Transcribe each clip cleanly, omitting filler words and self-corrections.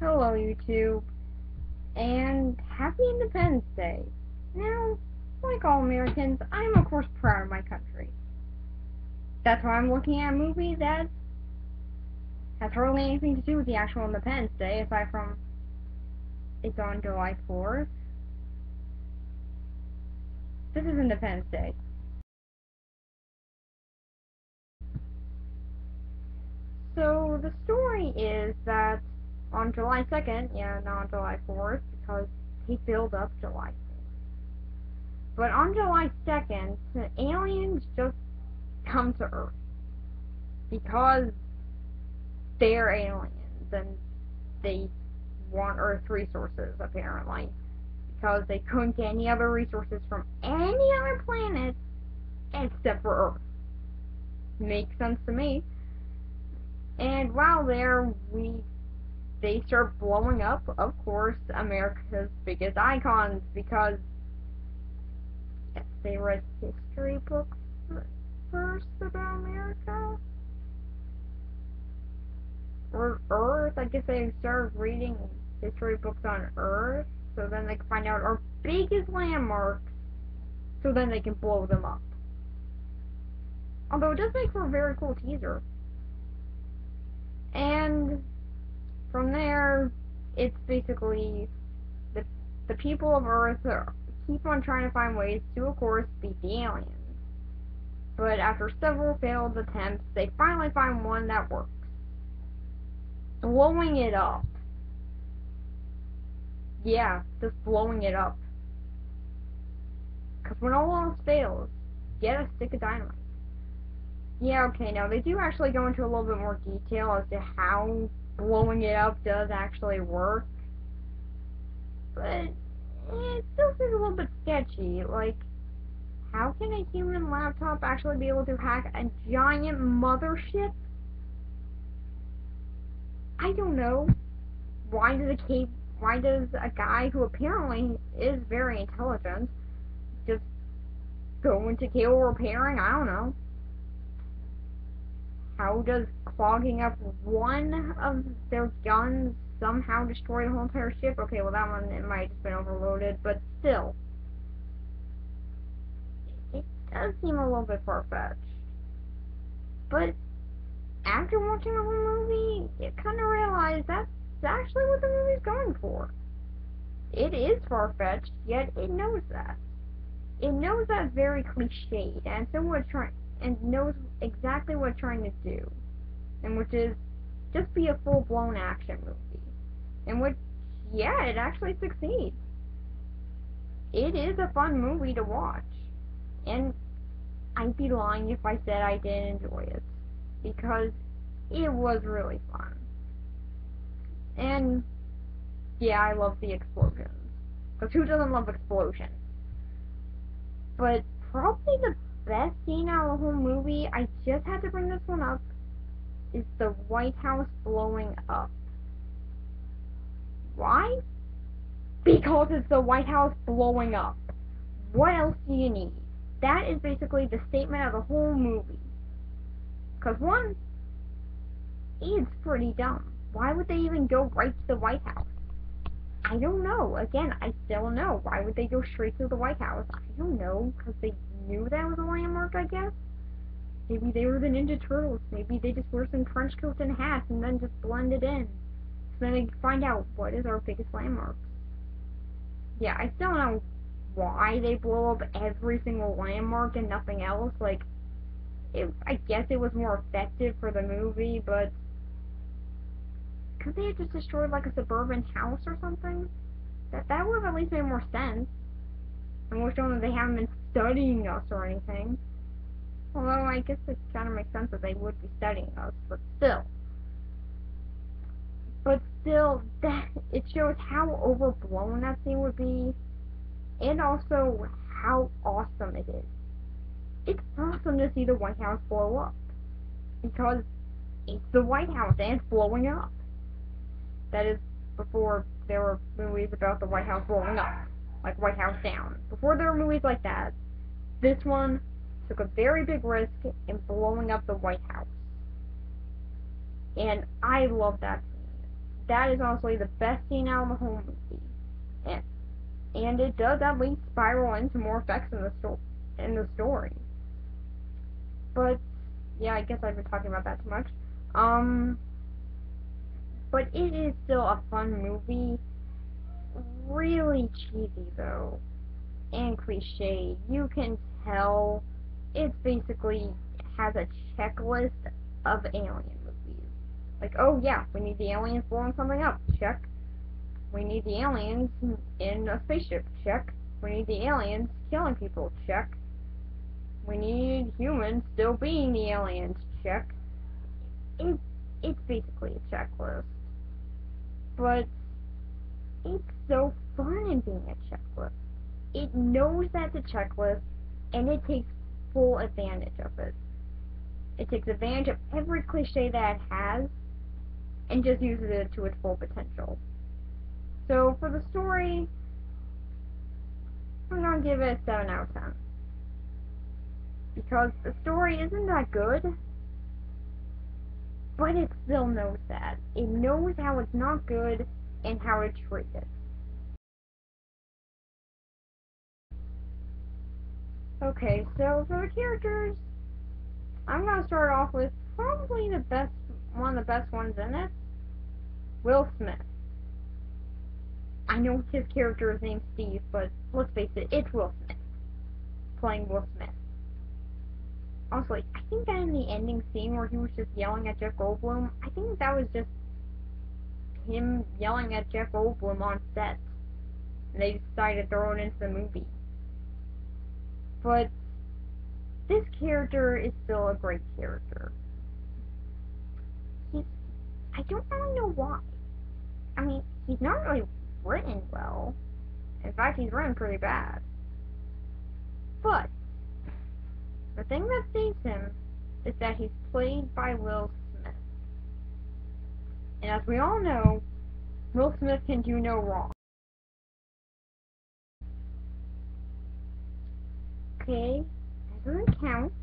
Hello, YouTube, and Happy Independence Day. Now, like all Americans, I'm of course proud of my country. That's why I'm looking at a movie that has hardly anything to do with the actual Independence Day, aside from it's on July 4th. This is Independence Day. So, the story is that on July 2nd, yeah, not on July 4th, because they build up July 4th. But on July 2nd, the aliens just come to Earth. Because they're aliens and they want Earth's resources, apparently. Because they couldn't get any other resources from any other planet except for Earth. Makes sense to me. And while there, they start blowing up, of course, America's biggest icons, because yes, they read history books first about America. Or Earth, I guess they started reading history books on Earth, so then they can find out our biggest landmarks, so then they can blow them up. Although it does make for a very cool teaser. And from there, it's basically the people of Earth keep on trying to find ways to, of course, beat the aliens. But after several failed attempts, they finally find one that works. Blowing it up. Yeah, just blowing it up. Because when all else fails, get a stick of dynamite. Yeah, okay, now they do actually go into a little bit more detail as to how blowing it up does actually work. But it still seems a little bit sketchy. Like, how can a human laptop actually be able to hack a giant mothership? I don't know. Why does a guy who apparently is very intelligent just go into cable repairing? I don't know. How does clogging up one of their guns somehow destroy the whole entire ship? Okay, well that one, it might have just been overloaded, but still. It does seem a little bit far-fetched. But after watching the whole movie, you kind of realize that's actually what the movie's going for. It is far-fetched, yet it knows that. It knows that it's very cliched, and knows exactly what it's trying to do. And which is just be a full-blown action movie. In which, yeah, it actually succeeds. It is a fun movie to watch. And I'd be lying if I said I didn't enjoy it. Because it was really fun. And, yeah, I love the explosions. Because who doesn't love explosions? But probably the best scene out of the whole movie, I just had to bring this one up, is the White House blowing up. Why? Because it's the White House blowing up. What else do you need? That is basically the statement of the whole movie. Because one, it's pretty dumb. Why would they even go right to the White House? I don't know. Again, I still don't know. Why would they go straight to the White House? I don't know. Because they knew that was a landmark, I guess? Maybe they were the Ninja Turtles. Maybe they just wear some trench coats and hats and then just blend it in. So then they find out what is our biggest landmark. Yeah, I still don't know why they blow up every single landmark and nothing else. Like, I guess it was more effective for the movie, but could they have just destroyed like a suburban house or something? That would have at least made more sense. And we're showing that they haven't been studying us or anything. Although I guess it kind of makes sense that they would be studying us, but still. But still, it shows how overblown that scene would be, and also how awesome it is. It's awesome to see the White House blow up, because it's the White House and it's blowing up. That is before there were movies about the White House blowing up, like White House Down. Before there were movies like that, this one took a very big risk in blowing up the White House. And I love that scene. that is honestly the best scene out of the whole movie. And, and it does at least spiral into more effects in the story. But yeah, I guess I've been talking about that too much. But it is still a fun movie. Really cheesy though, and cliche. You can tell it basically has a checklist of alien movies. Like, oh yeah, we need the aliens blowing something up. Check. We need the aliens in a spaceship. Check. We need the aliens killing people. Check. We need humans still being the aliens. Check. It, it's basically a checklist. But it's so fun in being a checklist. It knows that's a checklist, and it takes full advantage of it. It takes advantage of every cliche that it has, and just uses it to its full potential. So for the story, I'm gonna give it a 7 out of 10. Because the story isn't that good, but it still knows that. It knows how it's not good and how to treat it. Okay, so for the characters, I'm gonna start off with probably one of the best ones in it, Will Smith. I know his character is named Steve, but let's face it, it's Will Smith playing Will Smith. Honestly, I think that in the ending scene where he was just yelling at Jeff Goldblum, I think that was just him yelling at Jeff Goldblum on set. And they decided to throw it into the movie. But this character is still a great character. I don't really know why. I mean, he's not really written well. In fact, he's written pretty bad. But the thing that saves him is that he's played by Will Smith. And as we all know, Will Smith can do no wrong. Okay, that doesn't count.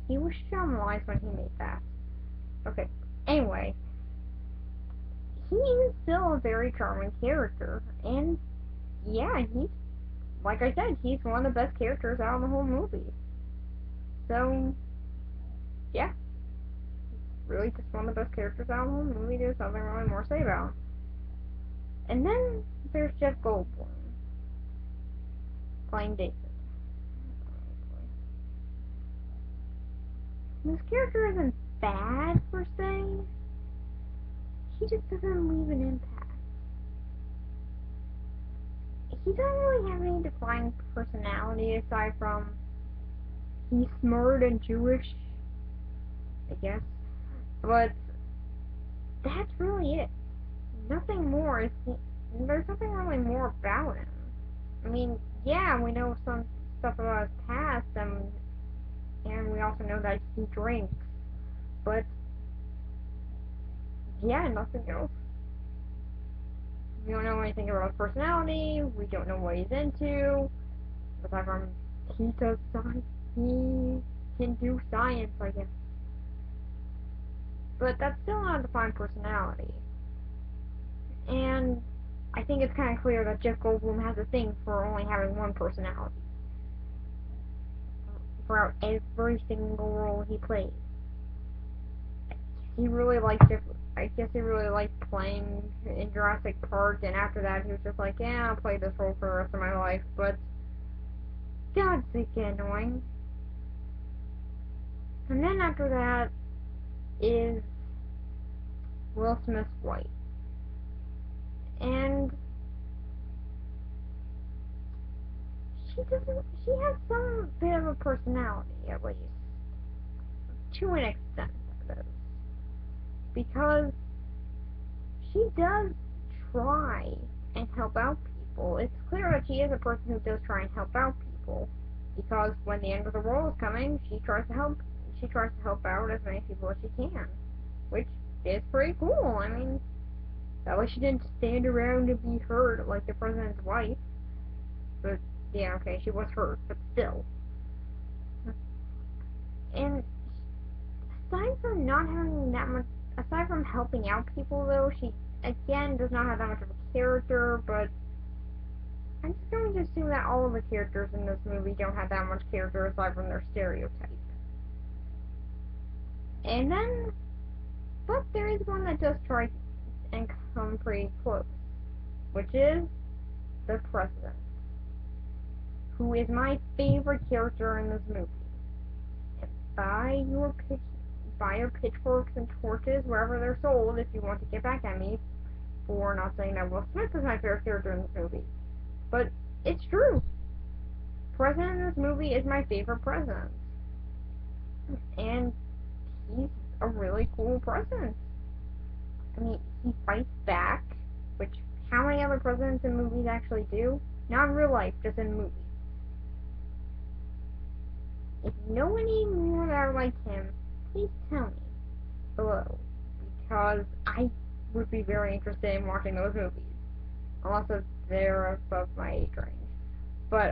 He was traumatized when he made that. Okay, anyway, he is still a very charming character, and yeah, like I said, he's one of the best characters out of the whole movie. So, yeah, really just one of the best characters out of the whole movie. There's nothing really more to say about him. And then there's Jeff Goldblum playing David. This character isn't bad per se. He just doesn't leave an impact. He doesn't really have any defined personality aside from he's smart and Jewish, I guess. But that's really it. Nothing more. There's nothing really more about him. I mean, yeah, we know some stuff about his past, and we also know that he drinks. But yeah, nothing else. We don't know anything about his personality. We don't know what he's into. Aside from he does science, he can do science, I guess. But that's still not a defined personality. And I think it's kind of clear that Jeff Goldblum has a thing for only having one personality throughout every single role he plays. I guess he really liked playing in Jurassic Park, and after that he was just like, yeah, I'll play this role for the rest of my life, but God's sake, annoying. And then after that is Will Smith's wife. And she has some bit of a personality, at least. To an extent, that is. Because she does try and help out people. It's clear that she is a person who does try and help out people. Because when the end of the world is coming, she tries to help out as many people as she can. Which is pretty cool. I mean, that way she didn't stand around and be hurt like the president's wife. But, yeah, okay, she was hurt, but still. And aside from not having that much, aside from helping out people, though, she, again, does not have that much of a character, but I'm just going to assume that all of the characters in this movie don't have that much character aside from their stereotype. And then, but there is one that does try and come pretty close, which is the President, who is my favorite character in this movie. And buy your pitchforks and torches wherever they're sold if you want to get back at me for not saying that Will Smith is my favorite character in this movie. But it's true. President in this movie is my favorite president. And he's a really cool president. I mean, he fights back, which how many other presidents in movies actually do? Not in real life, just in movies. If you know any more that are like him, please tell me below, because I would be very interested in watching those movies, unless they're above my age range. But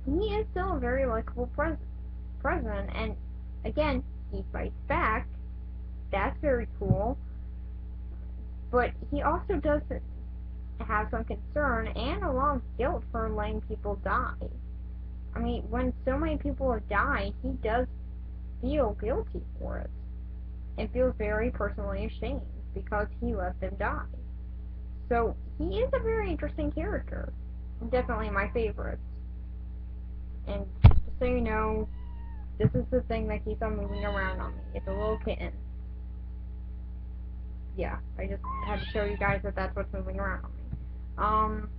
he is still a very likable president, and again, he fights back. That's very cool. But he also does have some concern and a lot of guilt for letting people die. I mean, when so many people have died, he does feel guilty for it, and feels very personally ashamed because he let them die. So, he is a very interesting character. Definitely my favorite. And just so you know, this is the thing that keeps on moving around on me. It's a little kitten. Yeah, I just had to show you guys that that's what's moving around on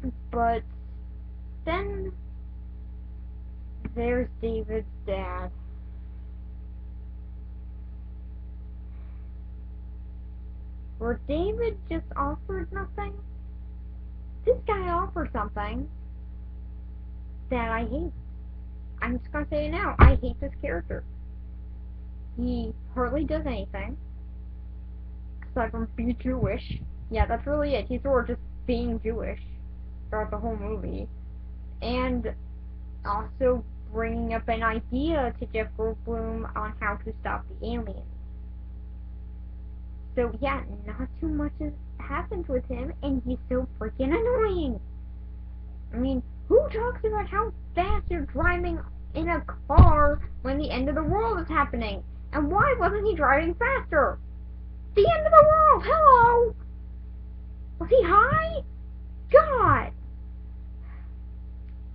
me. But then there's David's dad. Where David just offered nothing. This guy offers something that I hate. I'm just gonna say it now. I hate this character. He hardly does anything aside from be Jewish. Yeah, that's really it. He's sort of just being Jewish throughout the whole movie. And also bringing up an idea to Jeff Goldblum on how to stop the aliens. So yeah, not too much has happened with him, and he's so freaking annoying. I mean, who talks about how fast you're driving in a car when the end of the world is happening? And why wasn't he driving faster? The end of the world! Hello! Was he high? God!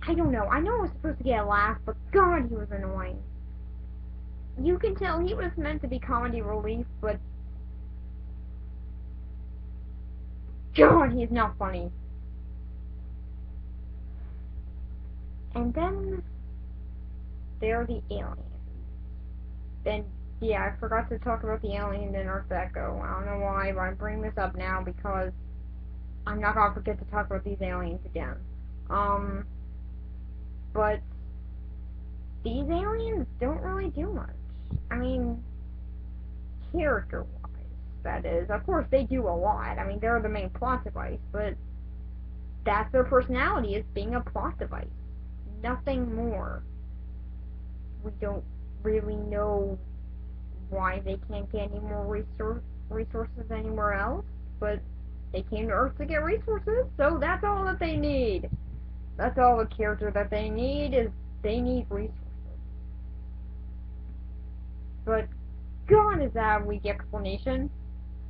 I don't know. I know I was supposed to get a laugh, but God, he was annoying. You can tell he was meant to be comedy relief, but God, he's not funny. And then there are the aliens. Then, yeah, I forgot to talk about the alien in Earth Echo. I don't know why, but I'm bringing this up now because I'm not gonna forget to talk about these aliens again. But these aliens don't really do much. I mean, character-wise, that is. Of course, they do a lot. I mean, they're the main plot device, but that's their personality, is being a plot device. Nothing more. We don't really know why they can't get any more resources anywhere else, but they came to Earth to get resources, so that's all that they need. That's all the character that they need, is they need resources. But God, is that a weak explanation?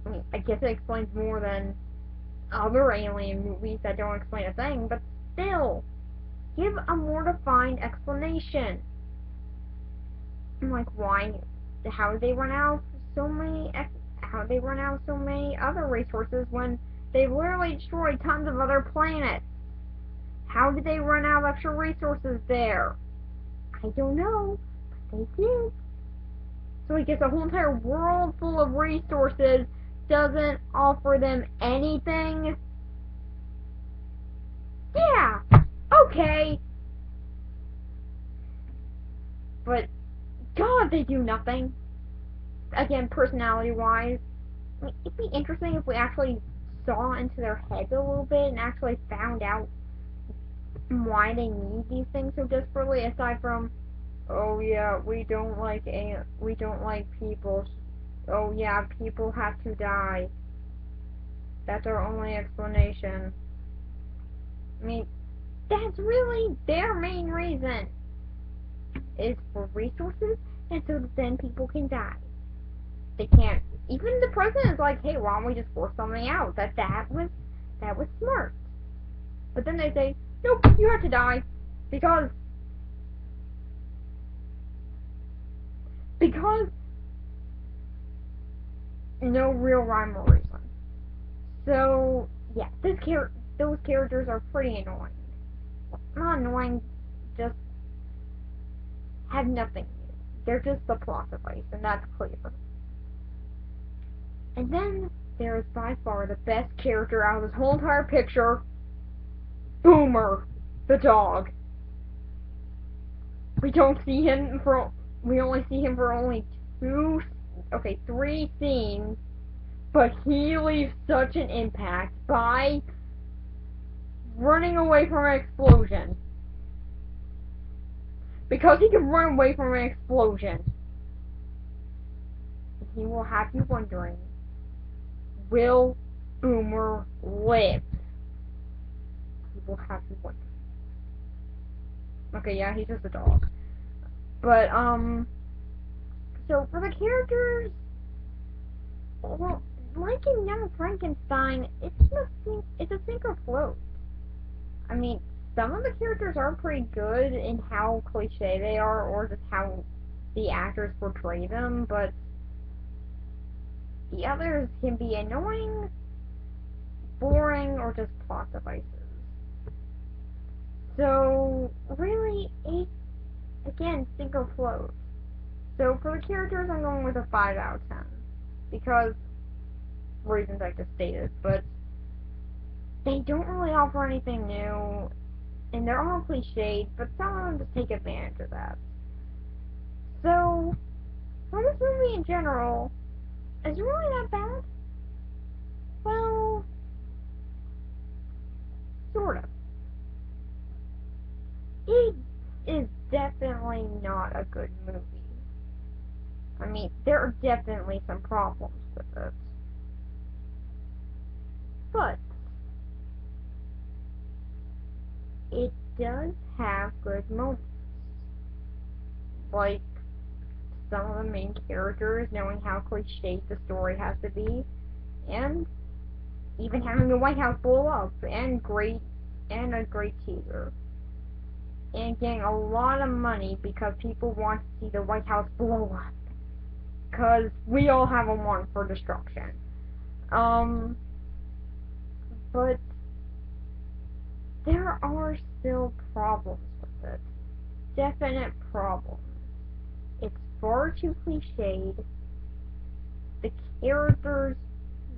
I mean, I guess it explains more than other alien movies that don't explain a thing, but still, give a more defined explanation. Like, why, how did they run out of so many other resources when they literally destroyed tons of other planets? How did they run out of extra resources there? I don't know, but they did. So I guess a whole entire world full of resources doesn't offer them anything? Yeah, okay. But, God, they do nothing. Again, personality-wise, I mean, it'd be interesting if we actually saw into their heads a little bit and actually found out why they need these things so desperately, aside from Oh yeah, we don't like people. Oh yeah, people have to die. That's our only explanation. I mean, that's really their main reason. Is for resources and so that then people can die. They can't. Even the president is like, hey, why don't we just force something out? That was smart. But then they say, nope, you have to die because because no real rhyme or reason. So yeah, those characters are pretty annoying. Not annoying, just have nothing new. They're just the plot device, and that's clear. And then there is by far the best character out of this whole entire picture, Boomer, the dog. We don't see him for we only see him for only three scenes, but he leaves such an impact by running away from an explosion. Because he can run away from an explosion. He will have you wondering, will Boomer live? He will have you wondering. Okay, yeah, he's just a dog. But, so for the characters, well, like in Young Frankenstein, it's a sink or float. I mean, some of the characters are pretty good in how cliche they are, or just how the actors portray them, but the others can be annoying, boring, or just plot devices. So, really, again, sink or float. So, for the characters, I'm going with a 5 out of 10. Because, reasons I just stated, but they don't really offer anything new, and they're all cliched, but some of them just take advantage of that. So, for this movie in general, is it really that bad? Well, sort of. It is definitely not a good movie. I mean, there are definitely some problems with it. But, it does have good moments. Like, some of the main characters knowing how cliched the story has to be, and even having the White House blow up, and a great teaser. And getting a lot of money because people want to see the White House blow up. Because we all have a want for destruction. But there are still problems with it. Definite problems. It's far too cliched. The characters,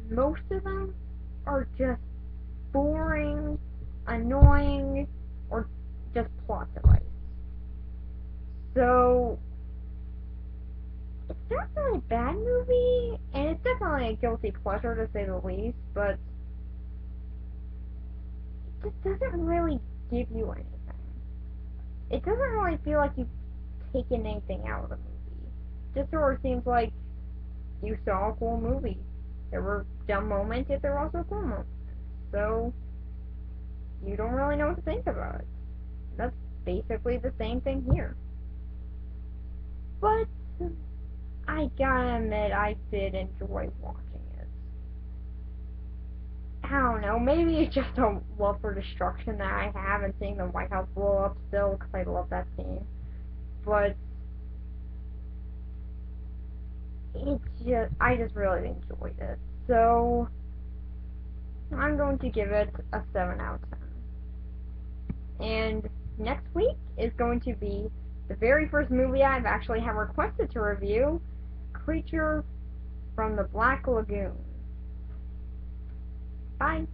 most of them, are just boring, annoying, or just plot device. So, it's definitely a bad movie, and it's definitely a guilty pleasure to say the least, but it just doesn't really give you anything. It doesn't really feel like you've taken anything out of the movie. It just sort of seems like you saw a cool movie. There were dumb moments, yet there were also cool moments. So, you don't really know what to think about it. That's basically the same thing here. But, I gotta admit, I did enjoy watching it. I don't know, maybe it's just a love for destruction that I have and seeing the White House blow up still, because I love that scene. But, I just really enjoyed it. So, I'm going to give it a 7 out of 10. And next week is going to be the very first movie I've actually have requested to review, Creature from the Black Lagoon. Bye.